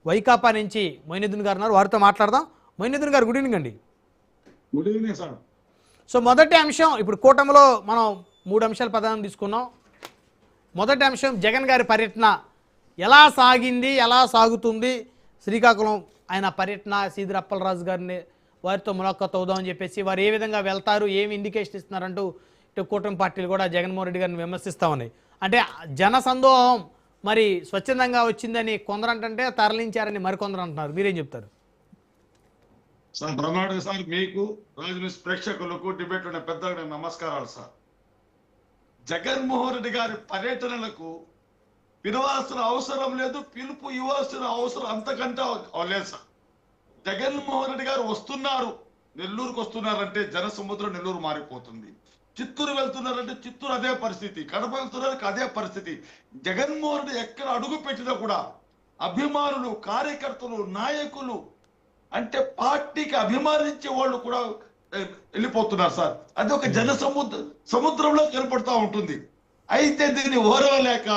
వైకాపా నుంచి మొయినుద్దీన్ గారు ఉన్నారు, వారితో మాట్లాడదాం. మొయినుద్దీన్ గారు, గుడ్ ఈవినింగ్ అండి. Good evening sir. సో మొదటి అంశం, ఇప్పుడు కూటమిలో మనం 3 అంశాలు ప్రధానం తీసుకున్నాం. మొదటి అంశం జగన్ గారి పర్యటన ఎలా సాగింది, ఎలా సాగుతుంది, శ్రీకాకుళం ఆయన పర్యటన, సీదిరి అప్పలరాజు గారిని వారితో ములాఖాత్ అవుదామని చెప్పేసి వారు ఏ విధంగా వెళ్తారు, ఏమి ఇండికేషన్ ఇస్తున్నారంటూ ఇటు కూటమి పార్టీలు కూడా జగన్మోహన్ రెడ్డి గారిని విమర్శిస్తూ ఉన్నాయి. అంటే జన సందోహం మరి స్వచ్ఛందంగా వచ్చిందని కొందరంటే తరలించారని మరికొందరు అంటున్నారు, మీరేం చెప్తారు? సార్ బ్రహ్మాండ సార్, మీకు రాజు న్యూస్ ప్రేక్షకులకు డిబేట్ ఉన్న పెద్దలకు నమస్కారాలు సార్. జగన్మోహన్ రెడ్డి గారి పర్యటనలకు పిలవాల్సిన అవసరం లేదు, పిలుపు ఇవ్వాల్సిన అవసరం అంతకంటే లేదు సార్. జగన్మోహన్ రెడ్డి గారు వస్తున్నారు, నెల్లూరుకు వస్తున్నారంటే జన సముద్రం నెల్లూరు మారిపోతుంది. చిత్తూరు వెళ్తున్నారంటే చిత్తూరు అదే పరిస్థితి, కడప వెళ్తున్నారంటే అదే పరిస్థితి. జగన్మోహన్ రెడ్డి ఎక్కడ అడుగు పెట్టినా కూడా అభిమానులు, కార్యకర్తలు, నాయకులు అంటే పార్టీకి అభిమానించే వాళ్ళు కూడా వెళ్ళిపోతున్నారు సార్. అది ఒక జన సముద్రంలో కనపడతా ఉంటుంది. అయితే దీన్ని ఓరవలేక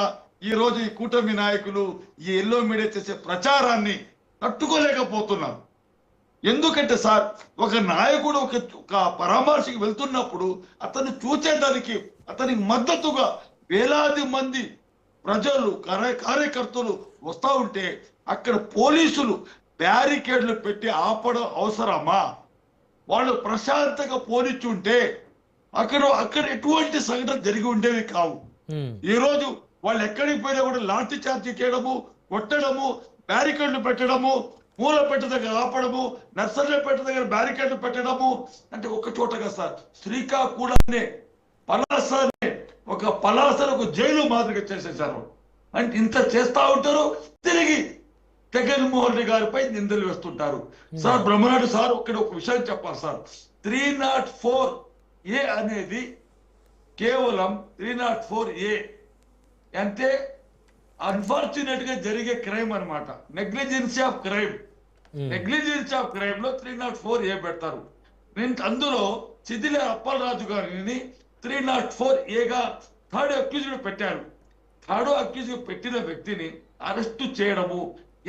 ఈ రోజు ఈ కూటమి నాయకులు ఈ ఎల్లో మీడియా చేసే ప్రచారాన్ని తట్టుకోలేకపోతున్నారు. ఎందుకంటే సార్, ఒక నాయకుడు ఒక పరామర్శకి వెళ్తున్నప్పుడు అతన్ని చూసేదానికి అతనికి మద్దతుగా వేలాది మంది ప్రజలు, కార్యకర్తలు వస్తా ఉంటే అక్కడ పోలీసులు బ్యారికేడ్లు పెట్టి ఆపడం అవసరమా? వాళ్ళు ప్రశాంతంగా పోనిచ్చుంటే అక్కడ ఎటువంటి సంఘటన జరిగి ఉండేవి కావు. ఈ రోజు వాళ్ళు ఎక్కడికి పోయినా కూడా లాఠీ చార్జీ చేయడము, కొట్టడము, బ్యారికేడ్లు పెట్టడము, మూలపేట దగ్గర ఆపడము, నర్సరీపేట దగ్గర బ్యారికేడ్లు పెట్టడము, అంటే ఒక చోటగా సార్ శ్రీకాకుళాన్ని పలాసను ఒక జైలు మాదిరిగా చేసేసారు. అంటే ఇంత చేస్తా ఉంటారు, తిరిగి జగన్మోహన్ రెడ్డి గారిపై నిందలు వేస్తుంటారు. సార్ బ్రహ్మనాయుడు సార్, ఇక్కడ ఒక విషయం చెప్పాలి సార్. 304A అనేది కేవలం 304A అంటే అన్ఫార్చునేట్ గా జరిగే క్రైమ్ అనమాట. Negligence of crime. Negligence of crime లో 304A పెడతారు. అందులో సిదిరి అప్పలరాజు గారిని 304A థర్డ్ అక్యూజ్డ్ పెట్టారు. థర్డ్ అక్యూజ్డ్ పెట్టిన వ్యక్తిని అరెస్టు చేయడము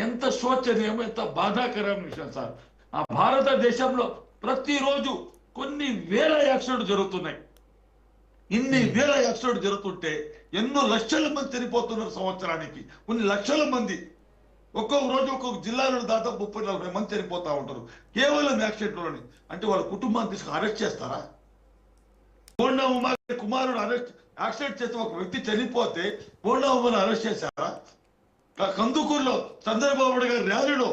ఎంత శోచనీయం, ఎంత బాధాకరమైన విషయం సార్. ఆ భారతదేశంలో ప్రతిరోజు కొన్ని వేల యాక్సిడెంట్ జరుగుతున్నాయి. ఇన్ని వేల యాక్సిడెంట్ జరుగుతుంటే ఎన్నో లక్షల మంది చనిపోతున్నారు సంవత్సరానికి. కొన్ని లక్షల మంది ఒక్కొక్క రోజు ఒక్కొక్క జిల్లాలో దాదాపు 30-40 మంది చనిపోతా ఉంటారు కేవలం యాక్సిడెంట్లోని. అంటే వాళ్ళ కుటుంబాన్ని తీసుకుని అరెస్ట్ చేస్తారా? బోండా ఉమా కుమారుడు యాక్సిడెంట్ చేస్తే ఒక వ్యక్తి చనిపోతే బోండా ఉమాను అరెస్ట్ చేశారా? కందుకూరులో చంద్రబాబు నాయుడు గారి ర్యాలీలో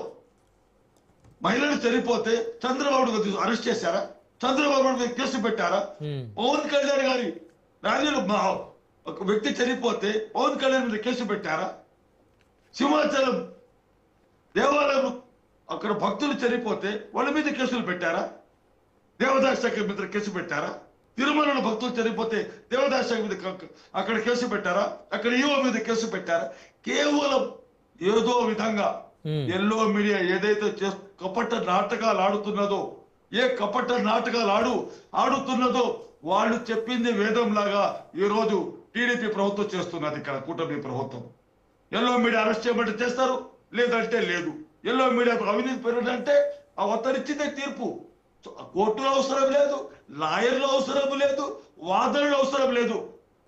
మహిళలు చనిపోతే చంద్రబాబు గారు అరెస్ట్ చేశారా? చంద్రబాబు నాయుడు గారు కేసు పెట్టారా? పవన్ కళ్యాణ్ గారి ర్యాలీలో ఒక వ్యక్తి చనిపోతే పవన్ కళ్యాణ్ మీద కేసు పెట్టారా? సింహాచలం దేవాలయం అక్కడ భక్తులు చనిపోతే వాళ్ళ మీద కేసులు పెట్టారా? దేవదాస్ శాఖ మీద కేసు పెట్టారా? తిరుమలలో భక్తులు చనిపోతే దేవదాస్ శాఖ మీద అక్కడ కేసు పెట్టారా? అక్కడ ఈవో మీద కేసు పెట్టారా? కేవలం ఏదో విధంగా ఎల్లో మీడియా ఏదైతే కపట నాటకాలు ఆడుతున్నదో, ఏ కపట నాటకాలు ఆడుతున్నదో వాళ్ళు చెప్పింది వేదం లాగా ఈ రోజు టీడీపీ ప్రభుత్వం చేస్తున్నది. ఇక్కడ కూటమి ప్రభుత్వం ఎల్లో మీడియా అరెస్ట్ చేయమంటే చేస్తారు, లేదంటే లేదు. ఎల్లో మీడియాకు అవినీతి పెరగడంటే ఆ ఒత్తరిచ్చిందే తీర్పు. కోర్టులో అవసరం లేదు, లాయర్లు అవసరం లేదు, వాదనలు అవసరం లేదు.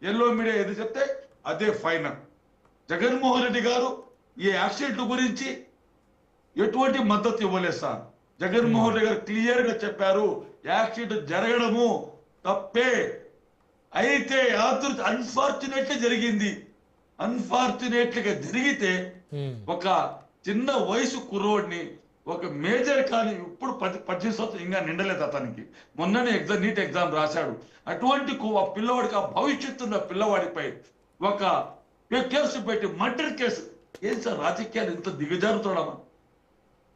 ఎల్లో మీడియా ఏది చెప్తే అదే ఫైనల్. జగన్మోహన్ రెడ్డి గారు ఈ యాక్సిడెంట్ గురించి ఎటువంటి మద్దతు ఇవ్వలేదు సార్. జగన్మోహన్ రెడ్డి గారు క్లియర్ గా చెప్పారు, యాక్సిడెంట్ జరగడము తప్పే, అయితే అన్ఫార్చునేట్లీ జరిగింది. అన్ఫార్చునేట్లీగా జరిగితే ఒక చిన్న వయసు కుర్రోడిని, ఒక మేజర్ కానీ ఇప్పుడు 18 సంవత్సరం ఇంకా నిండలేదు అతనికి, మొన్ననే నీట్ ఎగ్జామ్ రాశాడు. అటువంటి పిల్లవాడికి, ఆ భవిష్యత్తు ఉన్న పిల్లవాడిపై ఒక కేసు పెట్టి మర్డర్ కేసు. ఏం సార్ రాజకీయాలు ఇంత దిగజారుతున్నామా?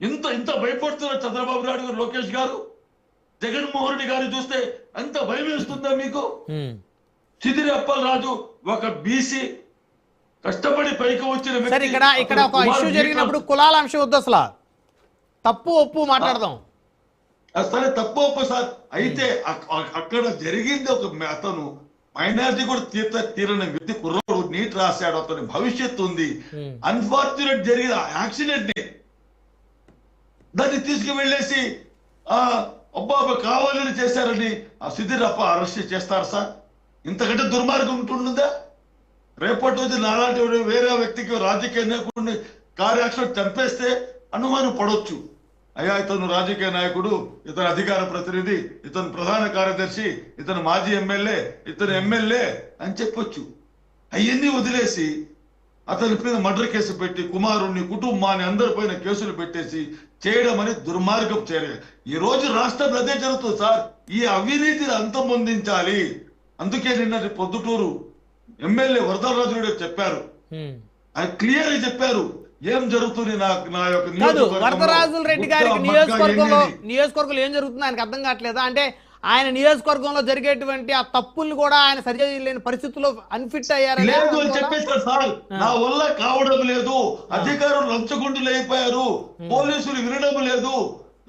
ఇంత భయపడుతున్నారు చంద్రబాబు నాయుడు గారు, లోకేష్ గారు, జగన్మోహన్ రెడ్డి గారు చూస్తే అంత భయం వేస్తుందా మీకు? సిదిరి అప్పలరాజు ఒక బీసీ కష్టపడి పైకి వచ్చిన ఇక్కడ ఒక ఇష్యూ జరిగినప్పుడు కులాల అంశం వద్దు, అసలు తప్పు ఒప్పు మాట్లాడదాం. అసలే తప్పు ఒప్పు సార్. అయితే అక్కడ జరిగింది ఒక అతను మైనారిటీ కూడా తీరని వ్యక్తి, కుర్రోడు నీట్ రాశాడు, అతని భవిష్యత్తు ఉంది. అన్ఫార్చునేట్ జరిగిన యాక్సిడెంట్ ని దాన్ని తీసుకువెళ్ళేసి అబ్బా కావాలని చేశారని ఆ సుధీరప్ప అరెస్ట్ చేస్తారు సార్? ఇంతకంటే దుర్మార్గం ఉంటుందా? రేపటి రోజు నాలాంటి వేరే వ్యక్తికి రాజకీయ నాయకుడిని కార్యాక్షన్ చంపేస్తే అనుమానం పడవచ్చు. అయ్యా ఇతను రాజకీయ నాయకుడు, ఇతను అధికార ప్రతినిధి, ఇతను ప్రధాన కార్యదర్శి, ఇతను మాజీ ఎమ్మెల్యే, ఇతను ఎమ్మెల్యే అని చెప్పొచ్చు. అవన్నీ వదిలేసి అతని మీద మర్డర్ కేసు పెట్టి కుమారుణ్ణి, కుటుంబాన్ని అందరిపైన కేసులు పెట్టేసి చేయడం అనేది దుర్మార్గం చర్య. ఈ రోజు రాష్ట్రంలో అదే జరుగుతుంది సార్. ఈ అవినీతిని అంతమొందించాలి. అందుకే నిన్న పొద్దుటూరు ఎమ్మెల్యే వరదరాజు చెప్పారు, ఆయన క్లియర్ గా చెప్పారు ఏం జరుగుతుంది నా యొక్క వరదరాజుల రెడ్డి గారికి నియోజకవర్గంలో ఏం జరుగుతుంది ఆయనకు అర్థం కావట్లేదా? అంటే ఆయన నియోజకవర్గంలో జరిగేటువంటి ఆ తప్పుల్ని కూడా ఆయన సరిచేయలేని పరిస్థితుల్లో అన్ఫిట్ అయ్యారు లేదు అని చెప్పేసారు సార్. నా వల్ల కావడం లేదు, అధికారులు లంచగొండులు అయిపోయారు, పోలీసులు వినడం లేదు,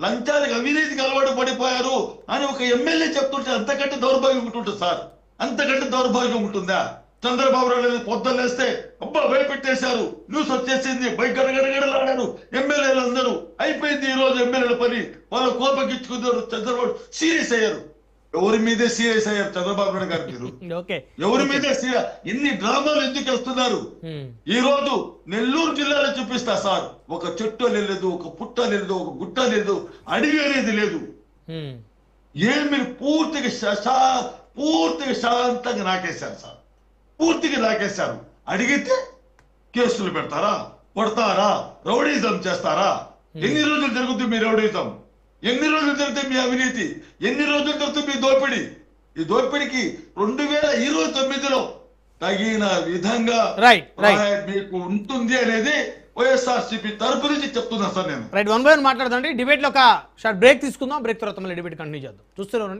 లంచానికి అవినీతికి అలవాటు పడిపోయారు అని ఒక ఎమ్మెల్యే చెప్తుంటే అంతకంటే దౌర్భాగ్యం ఉంటుంటుంది సార్. అంతకంటే దౌర్భాగ్యం ఉంటుందా? చంద్రబాబు నాయుడు పొద్దున్నేస్తే అబ్బా భయపెట్టేశారు, న్యూస్ వచ్చేసింది, బయట గడగడలాడారు ఎమ్మెల్యేలు అందరూ. అయిపోయింది ఈ రోజు ఎమ్మెల్యేల పని. వాళ్ళు కోపగించుకున్నారు, చంద్రబాబు సీరియస్ అయ్యారు. ఎవరి మీదే సీరియస్ అయ్యారు చంద్రబాబు నాయుడు గారు? మీరు ఎవరి మీదే సీరియస్? ఎన్ని డ్రామాలు ఎందుకు వస్తున్నారు? ఈ రోజు నెల్లూరు జిల్లాలో చూపిస్తా సార్. ఒక చెట్టు లేదు, ఒక పుట్ట లేదు, ఒక గుట్ట లేదు, అడవి అనేది లేదు. ఏమి పూర్తిగా శాంతంగా నాకేశారు సార్. పూర్తిగా నాకేశారు. అడిగితే కేసులు పెడతారా, కొడతారా, రౌడీజం చేస్తారా? ఎన్ని రోజులు జరుగుతుంది మీ రౌడీజం? ఎన్ని రోజులు జరుగుతుంది మీ అవినీతి? ఎన్ని రోజులు జరుగుతుంది మీ దోపిడీ? ఈ దోపిడీకి 2029లో తగిన విధంగా మీకు ఉంటుంది అనేది వైఎస్ఆర్సీపీ తరపు నుంచి చెప్తున్నా సార్ నేను. Right, 1 by 1 మాట్లాడదండి. డిబేట్ లో ఒక షార్ట్ బ్రేక్ తీసుకుందాం. బ్రేక్ తర్వాత మళ్ళీ డిబేట్ కంటిన్యూ చేద్దాం. చూస్తూనే ఉండండి.